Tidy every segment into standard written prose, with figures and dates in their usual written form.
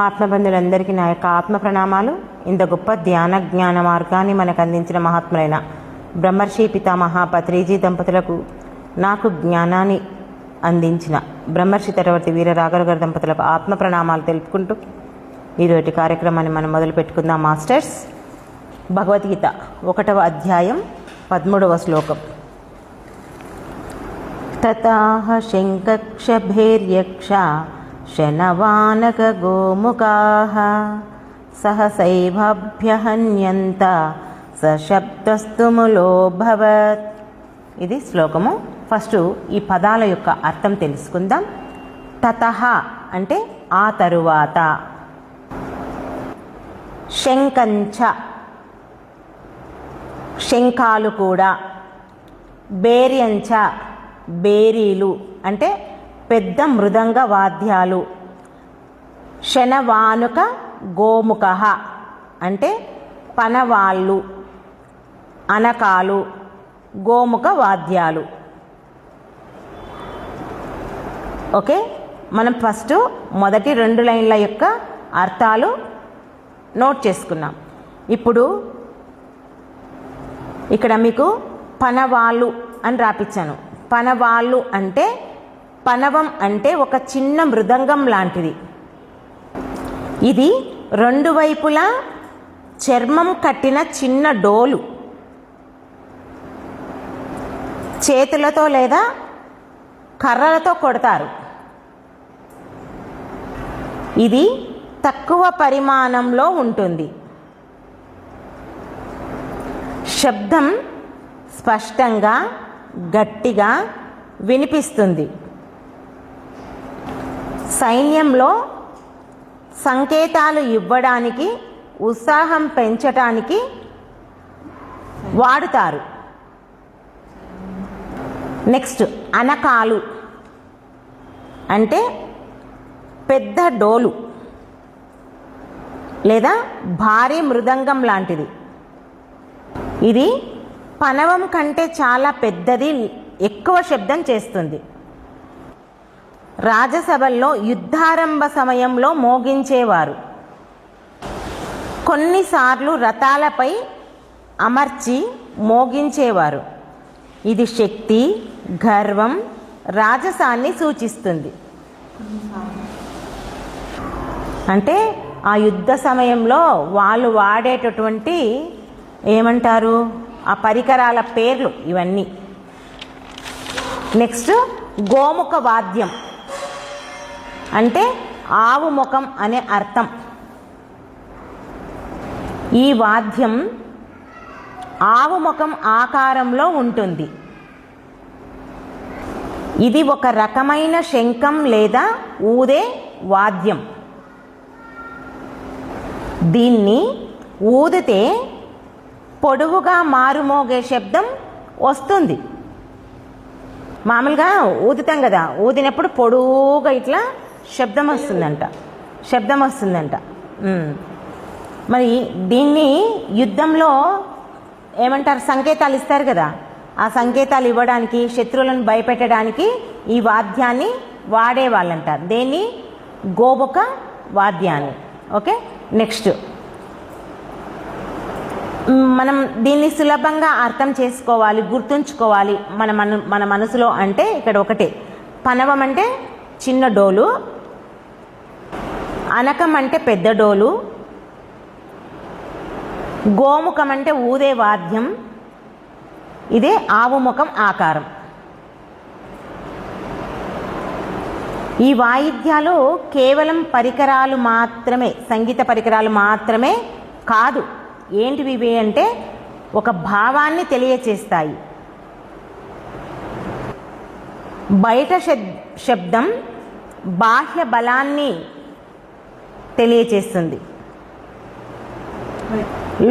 ఆత్మబంధులందరికీ నా యొక్క ఆత్మ ప్రణామాలు. ఇంత గొప్ప ధ్యాన జ్ఞాన మార్గాన్ని మనకు అందించిన మహాత్ములైన బ్రహ్మర్షి పితామహ పత్రిజీ దంపతులకు, నాకు జ్ఞానాన్ని అందించిన బ్రహ్మర్షి తరవర్తి వీర రాఘవ గారి దంపతులకు ఆత్మ ప్రణామాలు తెలుపుకుంటూ ఈరోజు కార్యక్రమాన్ని మనం మొదలు పెట్టుకుందాం. మాస్టర్స్, భగవద్గీత 1వ అధ్యాయం 13వ శ్లోకం. తతాహ శంఖక్షభేర్యక్ష శనవానక గోముఖాః సహసైవాభ్యహన్యంత సశబ్దస్తు ములోభవత్. ఇది శ్లోకము. ఫస్ట్ ఈ పదాల యొక్క అర్థం తెలుసుకుందాం. తతః అంటే ఆ తరువాత, శంఖంచ శంఖాలు కూడా, బేర్యంచ బేరీలు అంటే పెద్ద మృదంగ వాద్యాలు, శనవానుక గోముఖ అంటే పనవాళ్ళు, అనకాలు, గోముఖ వాద్యాలు. ఓకే, మనం ఫస్ట్ మొదటి 2 లైన్ల యొక్క అర్థాలు నోట్ చేసుకున్నాం. ఇప్పుడు ఇక్కడ మీకు పనవాళ్ళు అని రాపించాను. పనవాళ్ళు అంటే, పనవం అంటే ఒక చిన్న మృదంగం లాంటిది. ఇది 2 వైపులా చర్మం కట్టిన చిన్న డోలు. చేతులతో లేదా కర్రలతో కొడతారు. ఇది తక్కువ పరిమాణంలో ఉంటుంది. శబ్దం స్పష్టంగా గట్టిగా వినిపిస్తుంది. సైన్యంలో సంకేతాలు ఇవ్వడానికి, ఉత్సాహం పెంచడానికి వాడుతారు. నెక్స్ట్, అనకాలు అంటే పెద్ద డోలు లేదా భారీ మృదంగం లాంటిది. ఇది పనవం కంటే చాలా పెద్దది, ఎక్కువ శబ్దం చేస్తుంది. రాజసభల్లో యుద్ధారంభ సమయంలో మోగించేవారు. కొన్నిసార్లు రథాలపై అమర్చి మోగించేవారు. ఇది శక్తి, గర్వం, రాజసాన్ని సూచిస్తుంది. అంటే ఆ యుద్ధ సమయంలో వాళ్ళు వాడేటటువంటి ఏమంటారు, ఆ పరికరాల పేర్లు ఇవన్నీ. నెక్స్ట్, గోముఖ వాద్యం అంటే ఆవు ముఖం అనే అర్థం. ఈ వాద్యం ఆవు ముఖం ఆకారంలో ఉంటుంది. ఇది ఒక రకమైన శంఖం లేదా ఊదే వాద్యం. దీన్ని ఊదితే పొడవుగా మారుమోగే శబ్దం వస్తుంది. మామూలుగా ఊదుతాం కదా, ఊదినప్పుడు పొడువుగా ఇట్లా శబ్దం వస్తుందంట. మరి దీన్ని యుద్ధంలో ఏమంటారు, సంకేతాలు ఇస్తారు కదా, ఆ సంకేతాలు ఇవ్వడానికి, శత్రువులను భయపెట్టడానికి ఈ వాద్యాన్ని వాడేవాళ్ళంట. దేన్ని? గోముఖ వాద్యాన్ని. ఓకే, నెక్స్ట్ మనం దీన్ని సులభంగా అర్థం చేసుకోవాలి, గుర్తుంచుకోవాలి మన మనసులో. అంటే ఇక్కడ ఒకటే, పనవం అంటే చిన్న డోలు, అనకం అంటే పెద్ద డోలు, గోముఖం అంటే ఊదే వాద్యం, ఇదే ఆవు ముఖం ఆకారం. ఈ వాయిద్యాలు కేవలం పరికరాలు మాత్రమే, సంగీత పరికరాలు మాత్రమే కాదు. ఏంటివి ఇవి అంటే ఒక భావాన్ని తెలియచేస్తాయి. బయట శబ్దం బాహ్య బలాన్ని తెలియచేస్తుంది.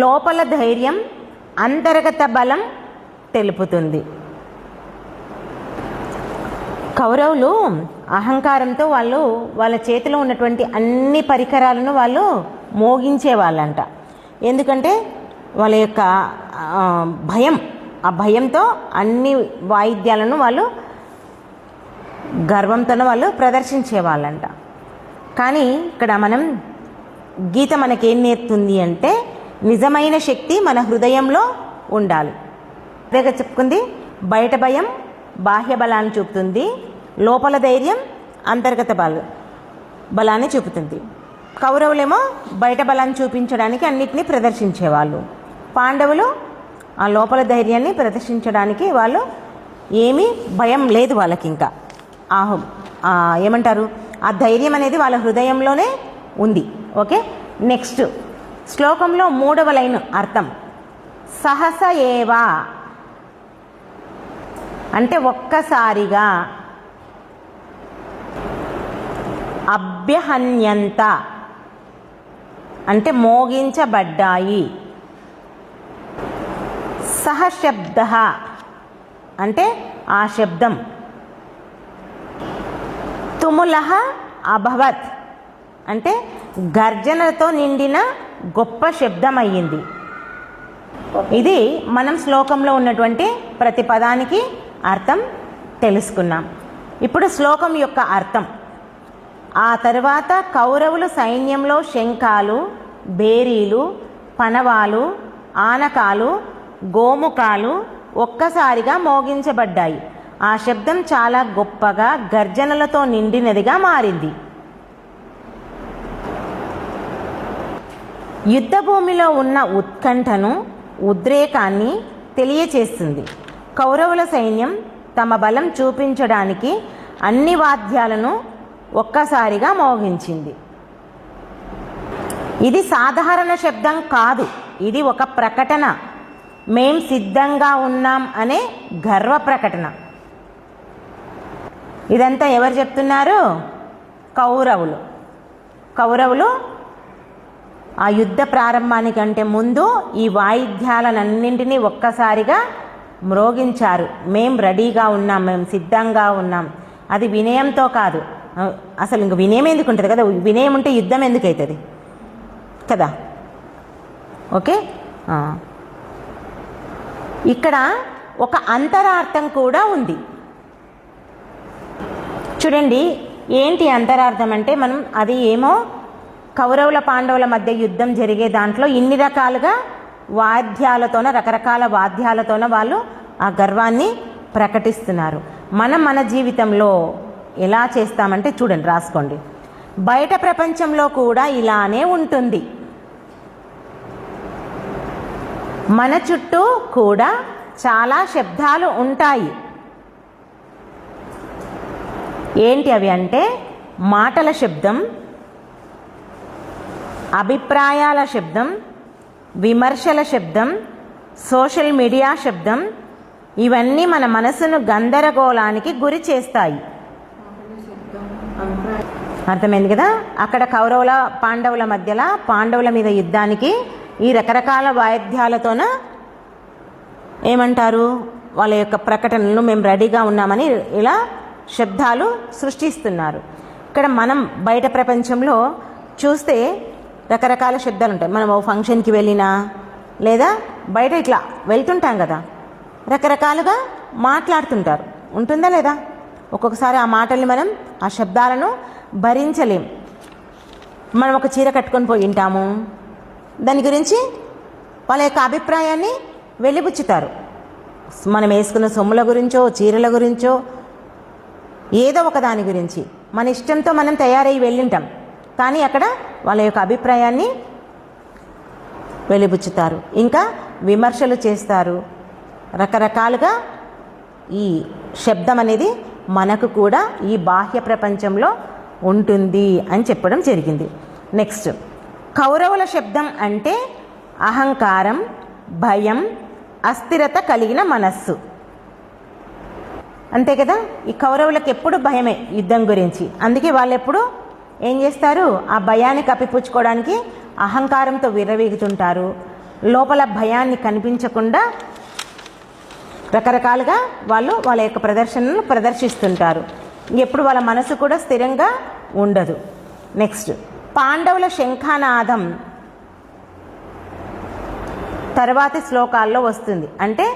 లోపల ధైర్యం, అంతర్గత బలం తెలుపుతుంది. కౌరవులు అహంకారంతో వాళ్ళ చేతిలో ఉన్నటువంటి అన్ని పరికరాలను వాళ్ళు మోగించేవాళ్ళంట. ఎందుకంటే వాళ్ళ యొక్క భయం, ఆ భయంతో అన్ని వాయిద్యాలను వాళ్ళు గర్వంతో వాళ్ళు ప్రదర్శించేవాళ్ళంట. కానీ ఇక్కడ మనం గీత మనకేం నేర్పుతుంది అంటే నిజమైన శక్తి మన హృదయంలో ఉండాలి. అదేగా చెప్పుకుంది, బయట భయం బాహ్య బలాన్ని చూపుతుంది, లోపల ధైర్యం అంతర్గత బలాన్ని చూపుతుంది. కౌరవులేమో బయట బలాన్ని చూపించడానికి అన్నిటినీ ప్రదర్శించేవాళ్ళు, పాండవులు ఆ లోపల ధైర్యాన్ని ప్రదర్శించడానికి వాళ్ళు ఏమీ భయం లేదు వాళ్ళకి. ఇంకా ఏమంటారు, ఆ ధైర్యం అనేది వాళ్ళ హృదయంలోనే ఉంది. ఓకే, నెక్స్ట్ శ్లోకంలో 3వ లైన్ అర్థం సహస ఏవా అంటే ఒక్కసారిగా, అభ్యహన్యంత అంటే మోగించబడ్డాయి, సహశబ్ద అంటే ఆ శబ్దం, తుములహ అభవత్ అంటే గర్జనతో నిండిన గొప్ప శబ్దం అయ్యింది. ఇది మనం శ్లోకంలో ఉన్నటువంటి ప్రతి పదానికి అర్థం తెలుసుకున్నాం. ఇప్పుడు శ్లోకం యొక్క అర్థం. ఆ తర్వాత కౌరవులు సైన్యంలో శంఖాలు, బేరీలు, పనవాలు, ఆనకాలు, గోముఖాలు ఒక్కసారిగా మోగించబడ్డాయి. ఆ శబ్దం చాలా గొప్పగా గర్జనలతో నిండినదిగా మారింది. యుద్ధభూమిలో ఉన్న ఉత్కంఠను, ఉద్రేకాన్ని తెలియచేస్తుంది. కౌరవుల సైన్యం తమ బలం చూపించడానికి అన్ని వాద్యాలను ఒక్కసారిగా మోగించింది. ఇది సాధారణ శబ్దం కాదు, ఇది ఒక ప్రకటన. మేం సిద్ధంగా ఉన్నాం అనే గర్వ ప్రకటన. ఇదంతా ఎవరు చెప్తున్నారు? కౌరవులు. కౌరవులు ఆ యుద్ధ ప్రారంభానికంటే ముందు ఈ వాయిద్యాలన్నింటినీ ఒక్కసారిగా మ్రోగించారు. మేం రెడీగా ఉన్నాం, మేము సిద్ధంగా ఉన్నాం. అది వినయంతో కాదు. అసలు ఇంక వినయం ఎందుకు ఉంటుంది కదా, వినయం ఉంటే యుద్ధం ఎందుకు అవుతుంది కదా. ఓకే, ఇక్కడ ఒక అంతరార్థం కూడా ఉంది. చూడండి, ఏంటి అంతరార్థం అంటే, మనం అది ఏమో కౌరవుల పాండవుల మధ్య యుద్ధం జరిగే దాంట్లో ఇన్ని రకాలుగా వాద్యాలతోన, రకరకాల వాద్యాలతోన వాళ్ళు ఆ గర్వాన్ని ప్రకటిస్తున్నారు. మనం మన జీవితంలో ఎలా చేస్తామంటే చూడండి, రాసుకోండి. బయట ప్రపంచంలో కూడా ఇలానే ఉంటుంది. మన చుట్టూ కూడా చాలా శబ్దాలు ఉంటాయి. ఏంటి అవి అంటే, మాటల శబ్దం, అభిప్రాయాల శబ్దం, విమర్శల శబ్దం, సోషల్ మీడియా శబ్దం. ఇవన్నీ మన మనసును గందరగోళానికి గురి చేస్తాయి. అర్థమైంది కదా. అక్కడ కౌరవుల పాండవుల మధ్యలో, పాండవుల మీద యుద్ధానికి ఈ రకరకాల వాయిద్యాలతోన ఏమంటారు, వాళ్ళ యొక్క ప్రకటనలు మేము రెడీగా ఉన్నామని ఇలా శబ్దాలు సృష్టిస్తున్నారు. ఇక్కడ మనం బయట ప్రపంచంలో చూస్తే రకరకాల శబ్దాలు ఉంటాయి. మనం ఓ ఫంక్షన్కి వెళ్ళినా లేదా బయట ఇట్లా వెళ్తుంటాం కదా, రకరకాలుగా మాట్లాడుతుంటారు. ఉంటుందా లేదా? ఒక్కొక్కసారి ఆ మాటల్ని మనం, ఆ శబ్దాలను భరించలేం. మనం ఒక చీర కట్టుకొని పోయి ఉంటాము, దాని గురించి వాళ్ళ యొక్క అభిప్రాయాన్ని వెలిబుచ్చుతారు. మనం వేసుకున్న సొమ్ముల గురించో, చీరల గురించో, ఏదో ఒక దాని గురించి మన ఇష్టంతో మనం తయారయ్యి వెళ్ళింటాం. కానీ అక్కడ వాళ్ళ యొక్క అభిప్రాయాన్ని వెలిబుచ్చుతారు, ఇంకా విమర్శలు చేస్తారు. రకరకాలుగా ఈ శబ్దం అనేది మనకు కూడా ఈ బాహ్య ప్రపంచంలో ఉంటుంది అని చెప్పడం జరిగింది. నెక్స్ట్, కౌరవుల శబ్దం అంటే అహంకారం, భయం, అస్థిరత కలిగిన మనస్సు. అంతే కదా. ఈ కౌరవులకు ఎప్పుడు భయమే యుద్ధం గురించి. అందుకే వాళ్ళు ఎప్పుడు ఏం చేస్తారు, ఆ భయాన్ని కప్పిపుచ్చుకోవడానికి అహంకారంతో విర్రవీగుతుంటారు. లోపల భయాన్ని కనిపించకుండా రకరకాలుగా వాళ్ళు వాళ్ళ యొక్క ప్రదర్శనను ప్రదర్శిస్తుంటారు. ఎప్పుడు వాళ్ళ మనసు కూడా స్థిరంగా ఉండదు. నెక్స్ట్, పాండవుల శంఖనాదం తర్వాతి శ్లోకాల్లో వస్తుంది. అంటే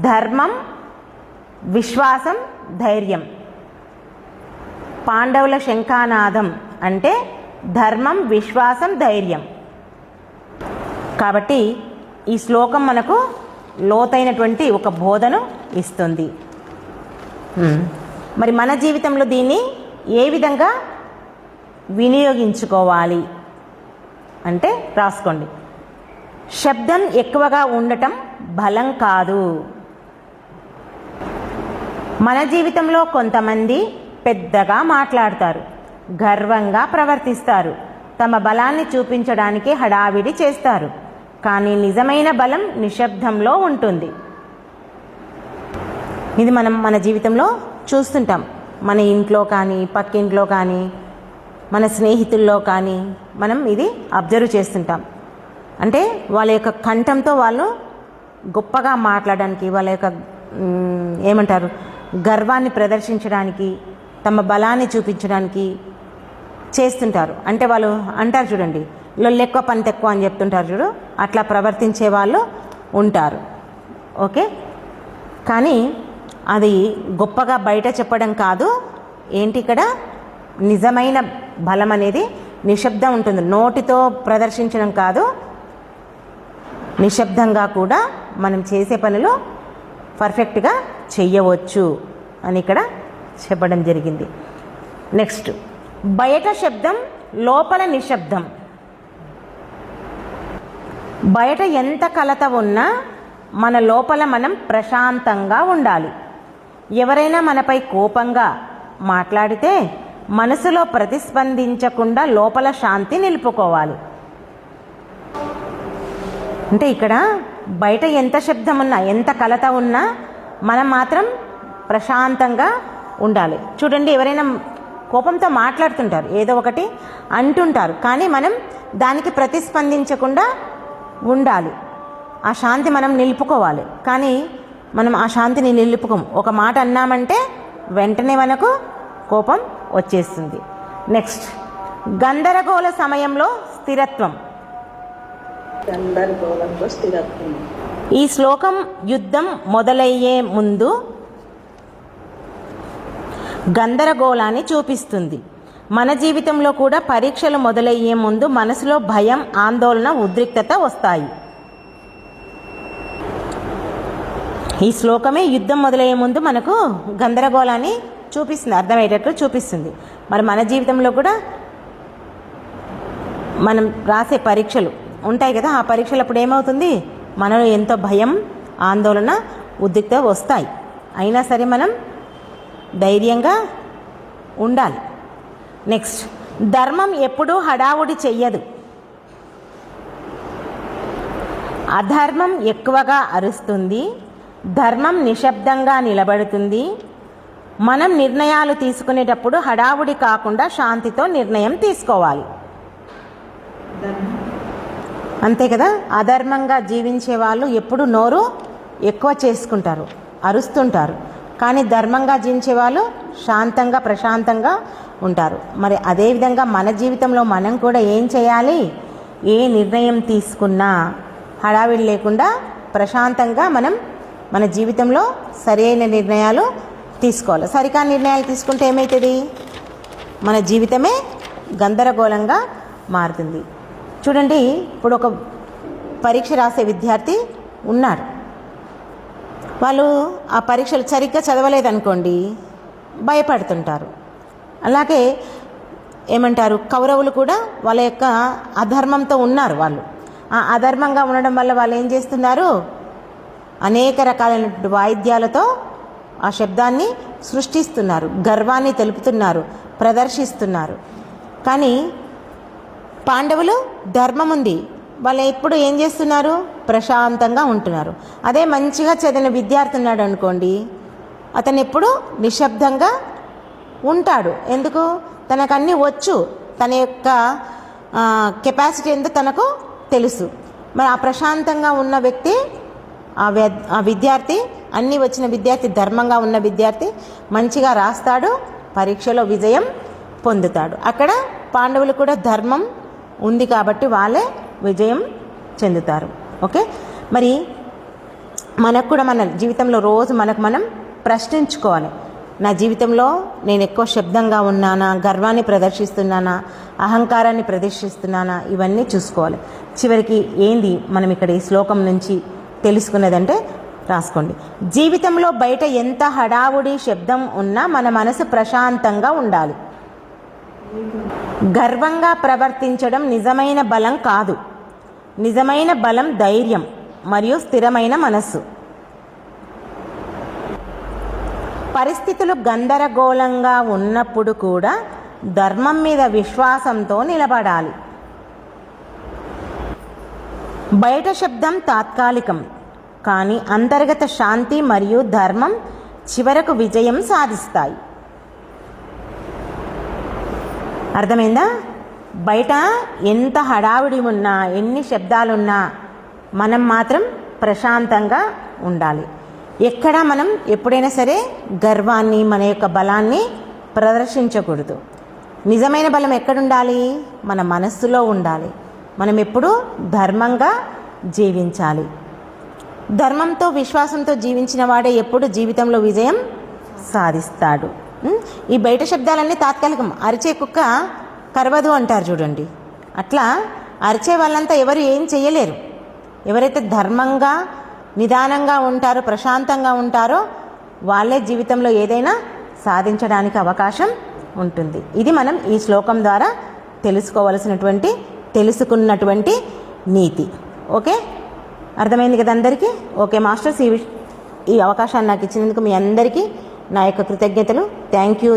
ధర్మం, విశ్వాసం, ధైర్యం. పాండవుల శంఖనాదం అంటే ధర్మం, విశ్వాసం, ధైర్యం. కాబట్టి ఈ శ్లోకం మనకు లోతైనటువంటి ఒక బోధను ఇస్తుంది. మరి మన జీవితంలో దీన్ని ఏ విధంగా వినియోగించుకోవాలి అంటే రాసుకోండి. శబ్దం ఎక్కువగా ఉండటం బలం కాదు. మన జీవితంలో కొంతమంది పెద్దగా మాట్లాడతారు, గర్వంగా ప్రవర్తిస్తారు, తమ బలాన్ని చూపించడానికి హడావిడి చేస్తారు. కానీ నిజమైన బలం నిశ్శబ్దంలో ఉంటుంది. ఇది మనం మన జీవితంలో చూస్తుంటాం. మన ఇంట్లో కానీ, పక్కింట్లో కానీ, మన స్నేహితుల్లో కానీ మనం ఇది అబ్జర్వ్ చేస్తుంటాం. అంటే వాళ్ళ యొక్క కంఠంతో వాళ్ళు గొప్పగా మాట్లాడడానికి, వాళ్ళ యొక్క ఏమంటారు గర్వాన్ని ప్రదర్శించడానికి, తమ బలాన్ని చూపించడానికి చేస్తుంటారు. అంటే వాళ్ళు అంటారు చూడండి, లొల్లెక్కువ పని తక్కువ అని చెప్తుంటారు చూడు, అట్లా ప్రవర్తించే వాళ్ళు ఉంటారు. ఓకే, కానీ అది గొప్పగా బయట చెప్పడం కాదు. ఏంటి ఇక్కడ నిజమైన బలం అనేది నిశ్శబ్దం ఉంటుంది. నోటితో ప్రదర్శించడం కాదు, నిశ్శబ్దంగా కూడా మనం చేసే పనులు పర్ఫెక్ట్గా చెయ్యవచ్చు అని ఇక్కడ చెప్పడం జరిగింది. నెక్స్ట్, బయట శబ్దం లోపల నిశ్శబ్దం. బయట ఎంత కలత ఉన్నా మన లోపల మనం ప్రశాంతంగా ఉండాలి. ఎవరైనా మనపై కోపంగా మాట్లాడితే మనసులో ప్రతిస్పందించకుండా లోపల శాంతి నిలుపుకోవాలి. అంటే ఇక్కడ బయట ఎంత శబ్దం ఉన్నా, ఎంత కలత ఉన్నా మనం మాత్రం ప్రశాంతంగా ఉండాలి. చూడండి, ఎవరైనా కోపంతో మాట్లాడుతుంటారు, ఏదో ఒకటి అంటుంటారు, కానీ మనం దానికి ప్రతిస్పందించకుండా ఉండాలి. ఆ శాంతి మనం నిలుపుకోవాలి. కానీ మనం ఆ శాంతిని నిలుపుకోం. ఒక మాట అన్నామంటే వెంటనే మనకు కోపం వచ్చేస్తుంది. నెక్స్ట్, గందరగోళ సమయంలో స్థిరత్వం. గందరగోళంలో స్థిరత్వం. ఈ శ్లోకం యుద్ధం మొదలయ్యే ముందు గందరగోళాన్ని చూపిస్తుంది. మన జీవితంలో కూడా పరీక్షలు మొదలయ్యే ముందు మనసులో భయం, ఆందోళన, ఉద్రిక్తత వస్తాయి. ఈ శ్లోకమే యుద్ధం మొదలయ్యే ముందు మనకు గందరగోళాన్ని చూపిస్తుంది, అర్థమయ్యేటట్లు చూపిస్తుంది. మరి మన జీవితంలో కూడా మనం రాసే పరీక్షలు ఉంటాయి కదా, ఆ పరీక్షలప్పుడు ఏమవుతుంది, మనలో ఎంతో భయం, ఆందోళన, ఉద్రిక్తత వస్తాయి. అయినా సరే మనం ధైర్యంగా ఉండాలి. నెక్స్ట్, ధర్మం ఎప్పుడూ హడావుడి చెయ్యదు. అధర్మం ఎక్కువగా అరుస్తుంది, ధర్మం నిశ్శబ్దంగా నిలబడుతుంది. మనం నిర్ణయాలు తీసుకునేటప్పుడు హడావుడి కాకుండా శాంతితో నిర్ణయం తీసుకోవాలి. అంతే కదా. అధర్మంగా జీవించే వాళ్ళు ఎప్పుడు నోరు ఎక్కువ చేసుకుంటారు, అరుస్తుంటారు. కానీ ధర్మంగా జీవించే వాళ్ళు శాంతంగా, ప్రశాంతంగా ఉంటారు. మరి అదేవిధంగా మన జీవితంలో మనం కూడా ఏం చేయాలి, ఏ నిర్ణయం తీసుకున్నా హడావిడి లేకుండా ప్రశాంతంగా మనం మన జీవితంలో సరైన నిర్ణయాలు తీసుకోవాలి. సరికాని నిర్ణయాలు తీసుకుంటే ఏమవుతుంది, మన జీవితమే గందరగోళంగా మారుతుంది. చూడండి, ఇప్పుడు ఒక పరీక్ష రాసే విద్యార్థి ఉన్నాడు. వాళ్ళు ఆ పరీక్షలు సరిగ్గా చదవలేదనుకోండి, భయపడుతుంటారు. అలాగే ఏమంటారు, కౌరవులు కూడా వాళ్ళ యొక్క అధర్మంతో ఉన్నారు. వాళ్ళు ఆ అధర్మంగా ఉండడం వల్ల వాళ్ళు ఏం చేస్తున్నారు, అనేక రకాలైన వాయిద్యాలతో ఆ శబ్దాన్ని సృష్టిస్తున్నారు, గర్వాన్ని తెలుపుతున్నారు, ప్రదర్శిస్తున్నారు. కానీ పాండవులు ధర్మం ఉంది, వాళ్ళు ఎప్పుడు ఏం చేస్తున్నారు, ప్రశాంతంగా ఉంటున్నారు. అదే మంచిగా చదివిన విద్యార్థి ఉన్నాడు అనుకోండి, అతను ఎప్పుడు నిశ్శబ్దంగా ఉంటాడు. ఎందుకు, తనకు అన్నీ వచ్చు, తన యొక్క కెపాసిటీ ఎంతో తనకు తెలుసు. మరి ఆ ప్రశాంతంగా ఉన్న వ్యక్తి, ఆ విద్యార్థి, అన్నీ వచ్చిన విద్యార్థి, ధర్మంగా ఉన్న విద్యార్థి మంచిగా రాస్తాడు, పరీక్షలో విజయం పొందుతాడు. అక్కడ పాండవులు కూడా ధర్మం ఉంది కాబట్టి వాళ్ళే విజయం చెందుతారు. ఓకే, మరి మనకు కూడా మన జీవితంలో రోజు మనం ప్రశ్నించుకోవాలి, నా జీవితంలో నేను ఎక్కువ శబ్దంగా ఉన్నానా, గర్వాన్ని ప్రదర్శిస్తున్నానా, అహంకారాన్ని ప్రదర్శిస్తున్నానా, ఇవన్నీ చూసుకోవాలి. చివరికి ఏంది మనం ఇక్కడ ఈ శ్లోకం నుంచి తెలుసుకున్నదంటే రాసుకోండి. జీవితంలో బయట ఎంత హడావుడి శబ్దం ఉన్నా మన మనసు ప్రశాంతంగా ఉండాలి. గర్వంగా ప్రవర్తించడం నిజమైన బలం కాదు. నిజమైన బలం ధైర్యం మరియు స్థిరమైన మనస్సు. పరిస్థితులు గందరగోళంగా ఉన్నప్పుడు కూడా ధర్మం మీద విశ్వాసంతో నిలబడాలి. బయట శబ్దం తాత్కాలికం, కానీ అంతర్గత శాంతి మరియు ధర్మం చివరకు విజయం సాధిస్తాయి. అర్థమైందా? బయట ఎంత హడావిడి ఉన్నా, ఎన్ని శబ్దాలున్నా మనం మాత్రం ప్రశాంతంగా ఉండాలి. ఎక్కడ మనం ఎప్పుడైనా సరే గర్వాన్ని, మన యొక్క బలాన్ని ప్రదర్శించకూడదు. నిజమైన బలం ఎక్కడుండాలి? మన మనస్సులో ఉండాలి. మనం ఎప్పుడూ ధర్మంగా జీవించాలి. ధర్మంతో, విశ్వాసంతో జీవించిన వాడే ఎప్పుడు జీవితంలో విజయం సాధిస్తాడు. ఈ బయట శబ్దాలన్నీ తాత్కాలికం. అరిచే కుక్క కరవదు అంటారు చూడండి. అట్లా అరిచే వాళ్ళంతా ఎవరు ఏం చేయలేరు. ఎవరైతే ధర్మంగా, నిదానంగా ఉంటారో, ప్రశాంతంగా ఉంటారో వాళ్ళే జీవితంలో ఏదైనా సాధించడానికి అవకాశం ఉంటుంది. ఇది మనం ఈ శ్లోకం ద్వారా తెలుసుకున్నటువంటి నీతి. ఓకే, అర్థమైంది కదా అందరికీ? ఓకే మాస్టర్స్, ఈ అవకాశాన్ని నాకు ఇచ్చినందుకు మీ అందరికీ నా యొక్క కృతజ్ఞతలు. Thank you.